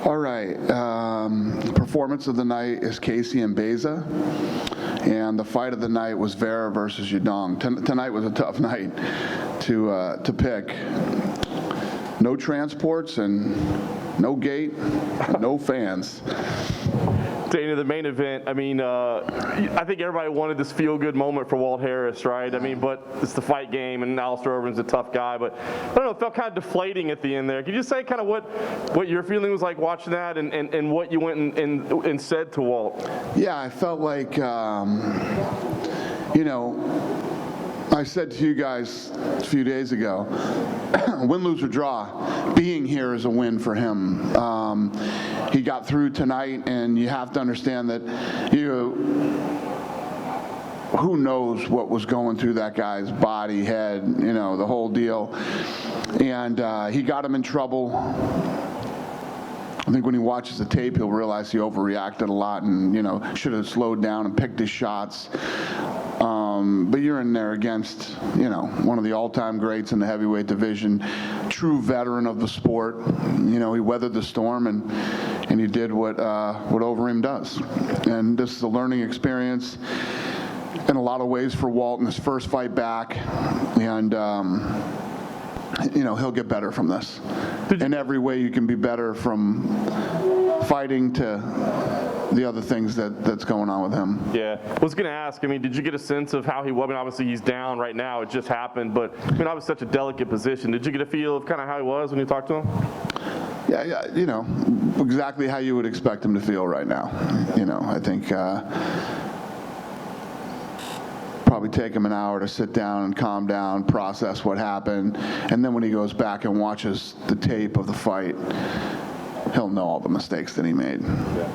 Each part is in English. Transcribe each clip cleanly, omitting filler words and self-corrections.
All right. Performance of the night is Casey and Beza. And the fight of the night was Vera versus Yudong. Tonight was a tough night to pick. No transports and no gate, no fans. Dana, the main event, I mean, I think everybody wanted this feel-good moment for Walt Harris, right? I mean, but it's the fight game, and Alistair Overeem's a tough guy, but I don't know, it felt kind of deflating at the end there. Could you say kind of what your feeling was like watching that and what you went and said to Walt? Yeah, I felt like, you know, I said to you guys a few days ago, win, lose, or draw, being here is a win for him. He got through tonight, and you have to understand that who knows what was going through that guy's body, head, you know, the whole deal. And he got him in trouble. I think when he watches the tape, he'll realize he overreacted a lot and, you know, should have slowed down and picked his shots. But you're in there against, you know, one of the all-time greats in the heavyweight division, true veteran of the sport. You know, he weathered the storm and he did what Overeem does. And this is a learning experience in a lot of ways for Walt in his first fight back. And, you know, he'll get better from this. In every way you can be better, from fighting to the other things that's going on with him. Yeah, I was going to ask, I mean, did you get a sense of how he was? I mean, obviously he's down right now, it just happened, but I mean, obviously such a delicate position. Did you get a feel of kind of how he was when you talked to him? Yeah, you know, exactly how you would expect him to feel right now. You know, I think probably take him an hour to sit down and calm down, process what happened, and then when he goes back and watches the tape of the fight, he'll know all the mistakes that he made. Yeah.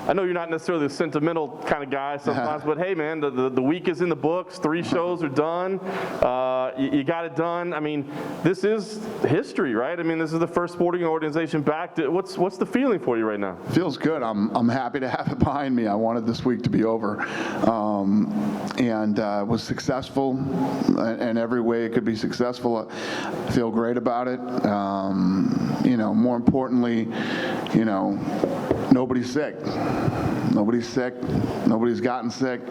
I know you're not necessarily a sentimental kind of guy sometimes, but hey, man, the week is in the books. 3 shows are done. You got it done. I mean, this is history, right? I mean, this is the first sporting organization back. What's the feeling for you right now? Feels good. I'm happy to have it behind me. I wanted this week to be over, and was successful in every way it could be successful. I feel great about it. You know, more importantly, you know, nobody's sick. Nobody's sick. Nobody's gotten sick.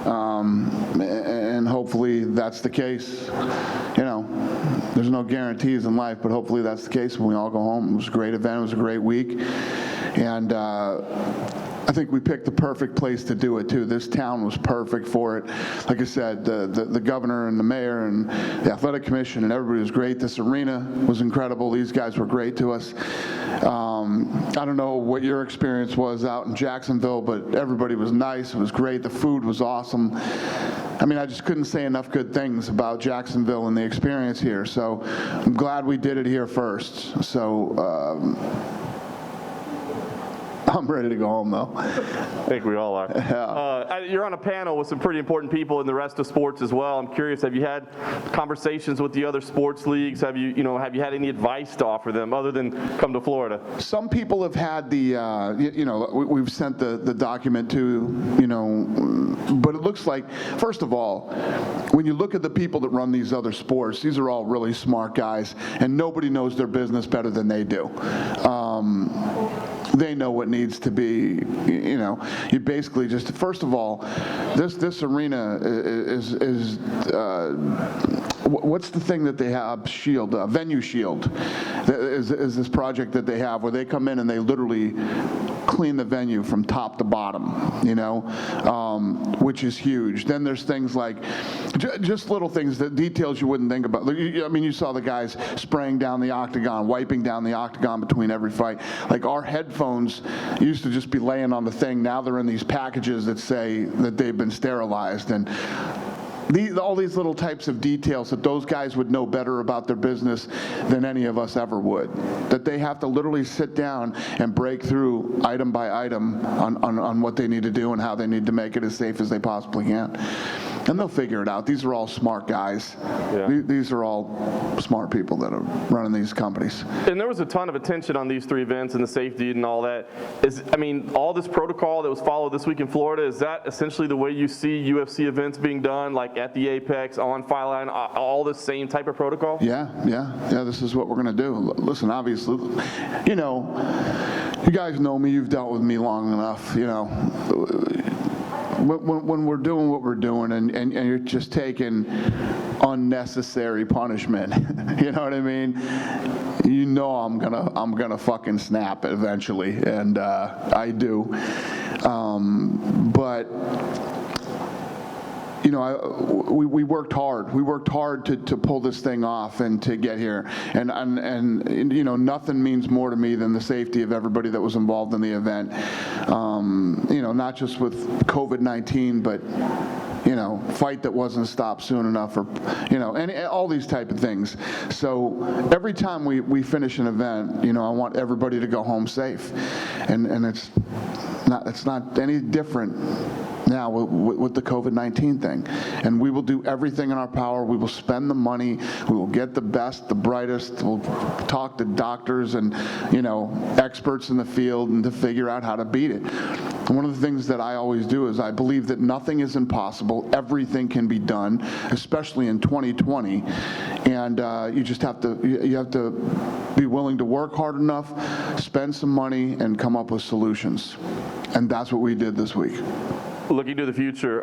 And hopefully that's the case. You know, there's no guarantees in life, but hopefully that's the case when we all go home. It was a great event. It was a great week. And I think we picked the perfect place to do it, too. This town was perfect for it. Like I said, the governor and the mayor and the athletic commission and everybody was great. This arena was incredible. These guys were great to us. I don't know what your experience was out in Jacksonville, but everybody was nice. It was great. The food was awesome. I mean, I just couldn't say enough good things about Jacksonville and the experience here. So I'm glad we did it here first. So I'm ready to go home, though. I think we all are. Yeah. You're on a panel with some pretty important people in the rest of sports as well. I'm curious, have you had conversations with the other sports leagues? Have you had any advice to offer them other than come to Florida? Some people have had the, you know, we've sent the document to, you know, but it looks like, first of all, when you look at the people that run these other sports, these are all really smart guys, and nobody knows their business better than they do. They know what needs to be, you know. You basically just, first of all, this arena is what's the thing that they have? Shield, Venue Shield, is this project that they have where they come in and they literally clean the venue from top to bottom, you know, which is huge. Then there's things like just little things, that details you wouldn't think about. I mean, you saw the guys spraying down the octagon, wiping down the octagon between every fight. Like our headphones used to just be laying on the thing. Now they're in these packages that say that they've been sterilized. And all these little types of details that those guys would know better about their business than any of us ever would. That they have to literally sit down and break through item by item on what they need to do and how they need to make it as safe as they possibly can. And they'll figure it out. These are all smart guys. Yeah. These are all smart people that are running these companies. And there was a ton of attention on these 3 events and the safety and all that. All this protocol that was followed this week in Florida, is that essentially the way you see UFC events being done, like at the Apex, on Fight Line, all the same type of protocol? Yeah, this is what we're going to do. Listen, obviously, you guys know me. You've dealt with me long enough, When we're doing what we're doing and you're just taking unnecessary punishment, you know what I mean? I'm gonna fucking snap eventually, and I do. But we worked hard. We worked hard to pull this thing off and to get here. And nothing means more to me than the safety of everybody that was involved in the event. Not just with COVID-19, but fight that wasn't stopped soon enough, or and all these type of things. So every time we finish an event, I want everybody to go home safe, and it's not any different now with the COVID-19 thing. And we will do everything in our power. We will spend the money. We will get the best, the brightest. We'll talk to doctors and experts in the field and to figure out how to beat it. And one of the things that I always do is I believe that nothing is impossible. Everything can be done, especially in 2020. And you just have to be willing to work hard enough, spend some money, and come up with solutions. And that's what we did this week. Looking to the future,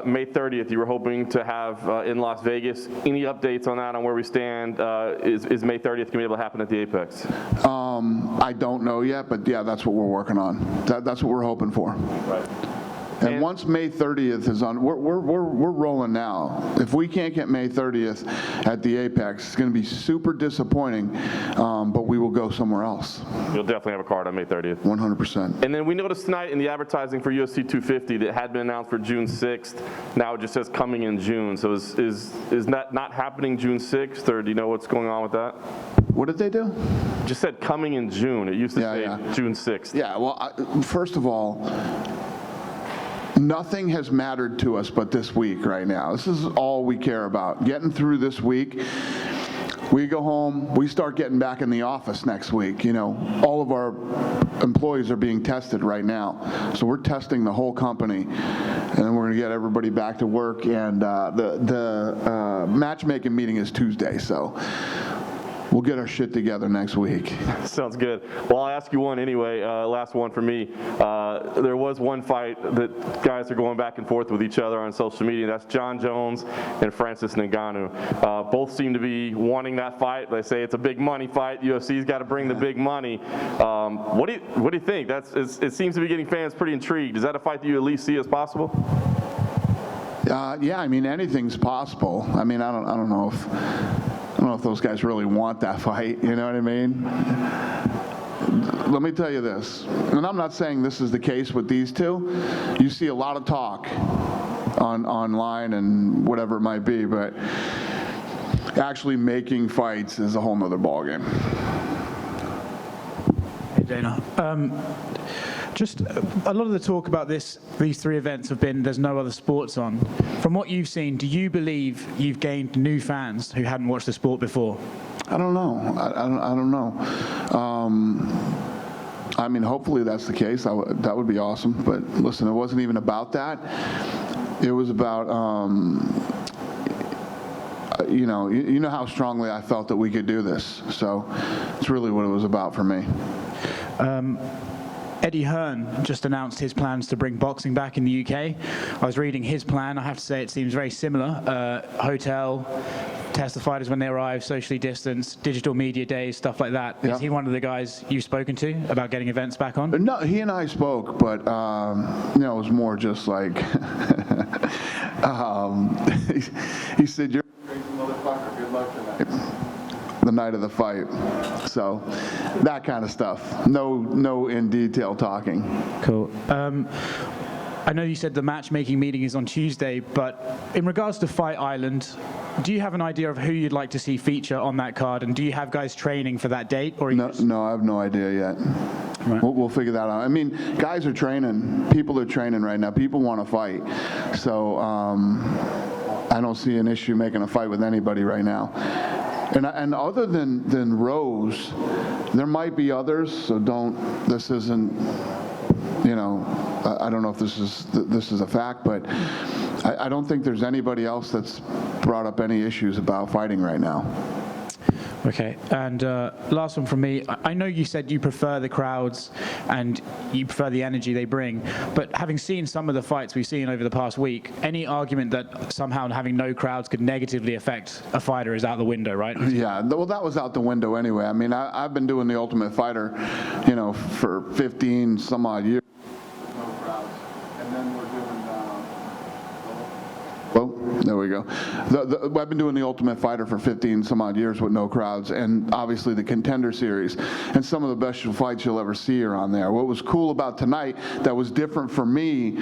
May 30th, you were hoping to have in Las Vegas. Any updates on that, on where we stand? Is May 30th going to be able to happen at the Apex? I don't know yet, but yeah, that's what we're working on. That's what we're hoping for. Right. And once May 30th is on, we're rolling now. If we can't get May 30th at the Apex, it's going to be super disappointing, but we will go somewhere else. You'll definitely have a card on May 30th. 100%. And then we noticed tonight in the advertising for UFC 250 that had been announced for June 6th. Now it just says coming in June. So is that not happening June 6th, or do you know what's going on with that? What did they do? It just said coming in June. It used to say June 6th. Yeah, well, first of all, nothing has mattered to us but this week right now. This is all we care about. Getting through this week. We go home, we start getting back in the office next week. All of our employees are being tested right now. So we're testing the whole company, and then we're going to get everybody back to work. And the matchmaking meeting is Tuesday, so we'll get our shit together next week. Sounds good. Well, I'll ask you one anyway. Last one for me. There was one fight that guys are going back and forth with each other on social media. That's Jon Jones and Francis Ngannou. Both seem to be wanting that fight. They say it's a big money fight. UFC's got to bring the big money. What do you think? It seems to be getting fans pretty intrigued. Is that a fight that you at least see as possible? Yeah, anything's possible. I don't know if those guys really want that fight, you know what I mean? Let me tell you this, and I'm not saying this is the case with these two. You see a lot of talk online and whatever it might be, but actually making fights is a whole nother ballgame. Hey, Dana. Just a lot of the talk about these 3 events have been there's no other sports on. From what you've seen, do you believe you've gained new fans who hadn't watched the sport before? I don't know. I don't know. Hopefully that's the case. That would be awesome. But listen, it wasn't even about that. It was about, you know how strongly I felt that we could do this. So it's really what it was about for me. Eddie Hearn just announced his plans to bring boxing back in the UK. I was reading his plan. I have to say it seems very similar. Hotel, test the fighters when they arrive, socially distanced, digital media days, stuff like that. Yeah. Is he one of the guys you've spoken to about getting events back on? No, he and I spoke, but it was more just like he said, "You're a crazy motherfucker. Good luck tonight." The night of the fight. So that kind of stuff. No in detail talking. Cool. I know you said the matchmaking meeting is on Tuesday, but in regards to Fight Island, do you have an idea of who you'd like to see feature on that card, and do you have guys training for that date? Or no, I have no idea yet. We'll figure that out. I mean, guys are training. People are training right now. People want to fight. So I don't see an issue making a fight with anybody right now. And other than Rose, there might be others. So this isn't, I don't know if this is a fact, but I don't think there's anybody else that's brought up any issues about fighting right now. Okay, and last one from me. I know you said you prefer the crowds and you prefer the energy they bring, but having seen some of the fights we've seen over the past week, any argument that somehow having no crowds could negatively affect a fighter is out the window, right? Yeah, well, that was out the window anyway. I mean, I've been doing The Ultimate Fighter, for 15 some odd years. No crowds. And then we're doing, there we go. I've been doing The Ultimate Fighter for 15 some odd years with no crowds, and obviously the Contender Series. And some of the best fights you'll ever see are on there. What was cool about tonight that was different for me,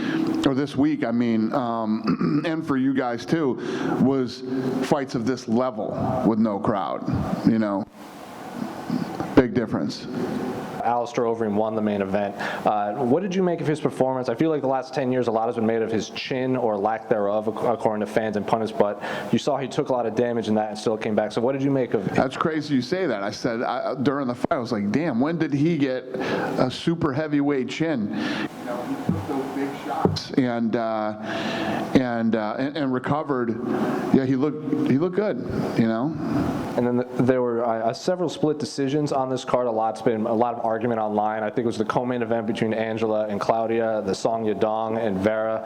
or this week, I mean, and for you guys too, was fights of this level with no crowd, Big difference. Alistair Overeem won the main event. What did you make of his performance? I feel like the last 10 years, a lot has been made of his chin or lack thereof, according to fans and pundits, but you saw he took a lot of damage in that and still came back. So what did you make of it? That's crazy you say that. I said during the fight, I was like, damn, when did he get a super heavyweight chin? He took those big shots and recovered. Yeah, he looked good, And then there were several split decisions on this card. A lot of argument online. I think it was the co-main event between Angela and Claudia, the Song Yadong and Vera,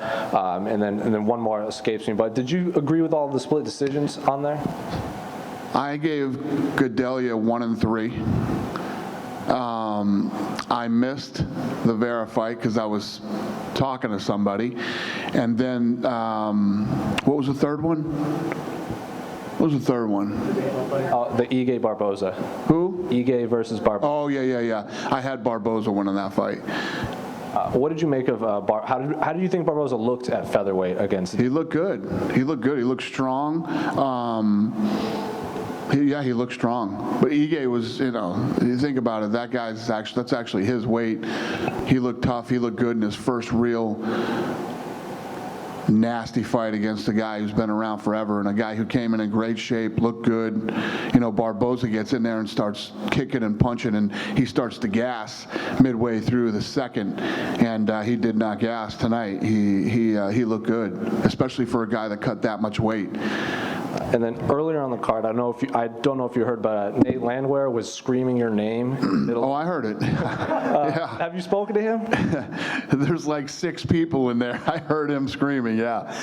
and then one more escapes me. But did you agree with all of the split decisions on there? I gave Gadelia 1 and 3. I missed the Vera fight because I was talking to somebody. And then, what was the third one? What was the third one? The Ige Barboza. Who? Ige versus Barboza. Oh, yeah. I had Barboza winning that fight. What did you make of how do you think Barboza looked at featherweight against? He looked good. He looked strong. He looked strong. But Ige was, you think about it, that's actually his weight. He looked tough. He looked good in his first real nasty fight against a guy who's been around forever and a guy who came in great shape, looked good. Barboza gets in there and starts kicking and punching, and he starts to gas midway through the second, and he did not gas tonight. He looked good, especially for a guy that cut that much weight. And then earlier on the card, I don't know if you heard, but Nate Landwehr was screaming your name. Oh, I heard it. Yeah. Have you spoken to him? There's like 6 people in there. I heard him screaming. Yeah,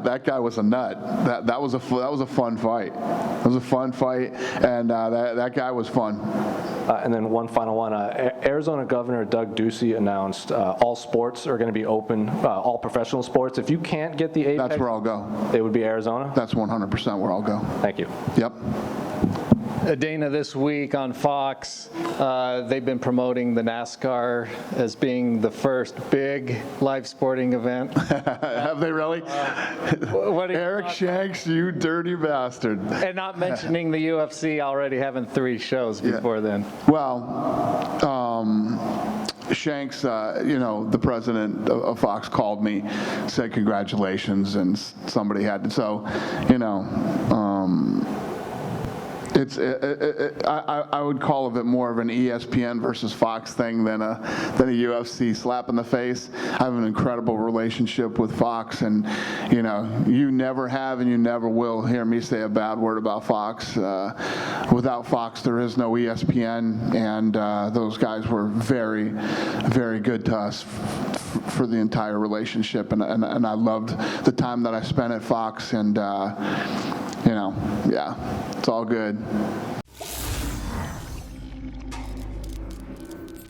that guy was a nut. That was a fun fight. It was a fun fight, and that guy was fun. And then one final one. Arizona Governor Doug Ducey announced all sports are going to be open, all professional sports. If you can't get the Apex, that's where I'll go. It would be Arizona? That's 100% where I'll go. Thank you. Yep. Dana, this week on Fox, they've been promoting the NASCAR as being the first big live sporting event. Have they really? What Eryk Shanks, you dirty bastard. And not mentioning the UFC already having 3 shows before then. Well, Shanks, the president of Fox called me, said congratulations, and somebody had to. So, I would call it more of an ESPN versus Fox thing than a UFC slap in the face. I have an incredible relationship with Fox, and you never have and you never will hear me say a bad word about Fox. Without Fox, there is no ESPN, and those guys were very, very good to us for the entire relationship, and I loved the time that I spent at Fox, and it's all good.